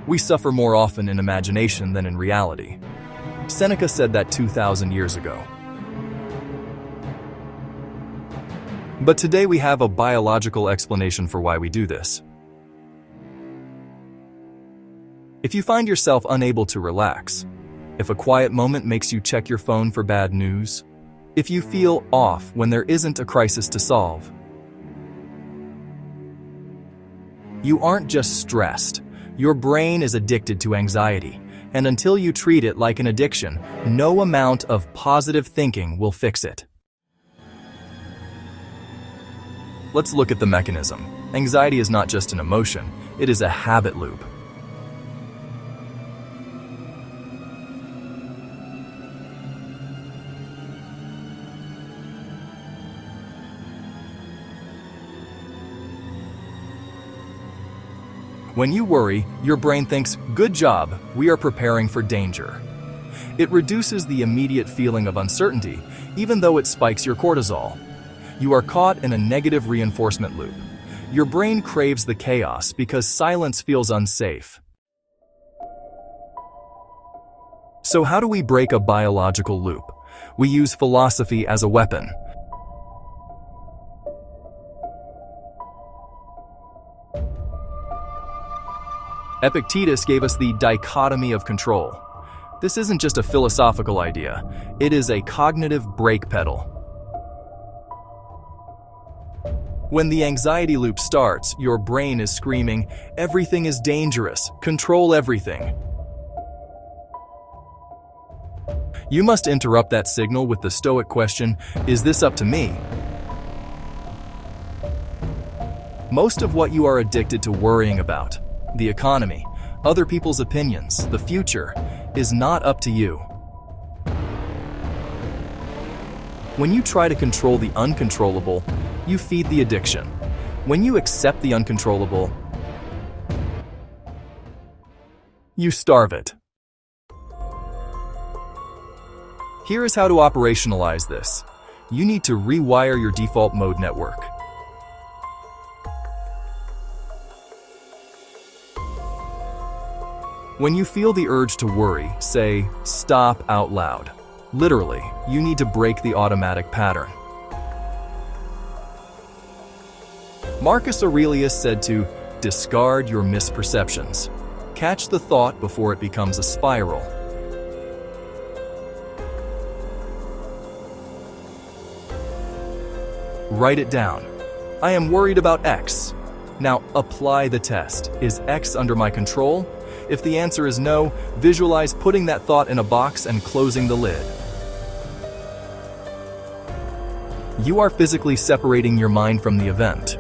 We suffer more often in imagination than in reality. Seneca said that 2,000 years ago. But today we have a biological explanation for why we do this. If you find yourself unable to relax, if a quiet moment makes you check your phone for bad news, if you feel off when there isn't a crisis to solve, you aren't just stressed. Your brain is addicted to anxiety, and until you treat it like an addiction, no amount of positive thinking will fix it. Let's look at the mechanism. Anxiety is not just an emotion, it is a habit loop. When you worry, your brain thinks, "Good job, we are preparing for danger." It reduces the immediate feeling of uncertainty, even though it spikes your cortisol. You are caught in a negative reinforcement loop. Your brain craves the chaos because silence feels unsafe. So how do we break a biological loop? We use philosophy as a weapon. Epictetus gave us the dichotomy of control. This isn't just a philosophical idea, it is a cognitive brake pedal. When the anxiety loop starts, your brain is screaming, "Everything is dangerous, control everything." You must interrupt that signal with the Stoic question, "Is this up to me?" Most of what you are addicted to worrying about, the economy, other people's opinions, the future, is not up to you. When you try to control the uncontrollable, you feed the addiction. When you accept the uncontrollable, you starve it. Here is how to operationalize this. You need to rewire your default mode network. When you feel the urge to worry, say, "Stop" out loud. Literally, you need to break the automatic pattern. Marcus Aurelius said to discard your misperceptions. Catch the thought before it becomes a spiral. Write it down. I am worried about X. Now apply the test. Is X under my control? If the answer is no, visualize putting that thought in a box and closing the lid. You are physically separating your mind from the event.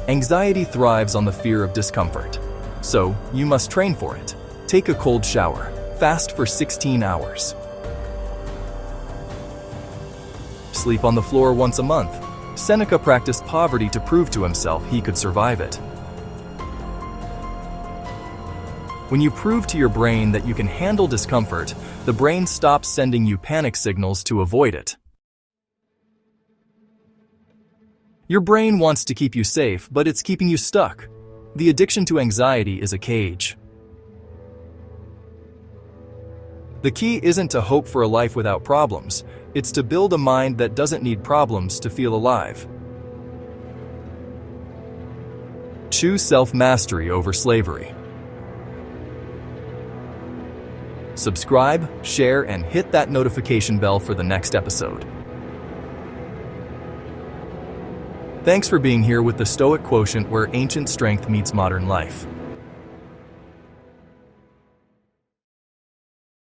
Anxiety thrives on the fear of discomfort, so you must train for it. Take a cold shower. Fast for 16 hours. Sleep on the floor once a month. Seneca practiced poverty to prove to himself he could survive it. When you prove to your brain that you can handle discomfort, the brain stops sending you panic signals to avoid it. Your brain wants to keep you safe, but it's keeping you stuck. The addiction to anxiety is a cage. The key isn't to hope for a life without problems. It's to build a mind that doesn't need problems to feel alive. Choose self-mastery over slavery. Subscribe, share, and hit that notification bell for the next episode. Thanks for being here with the Stoic Quotient, where ancient strength meets modern life.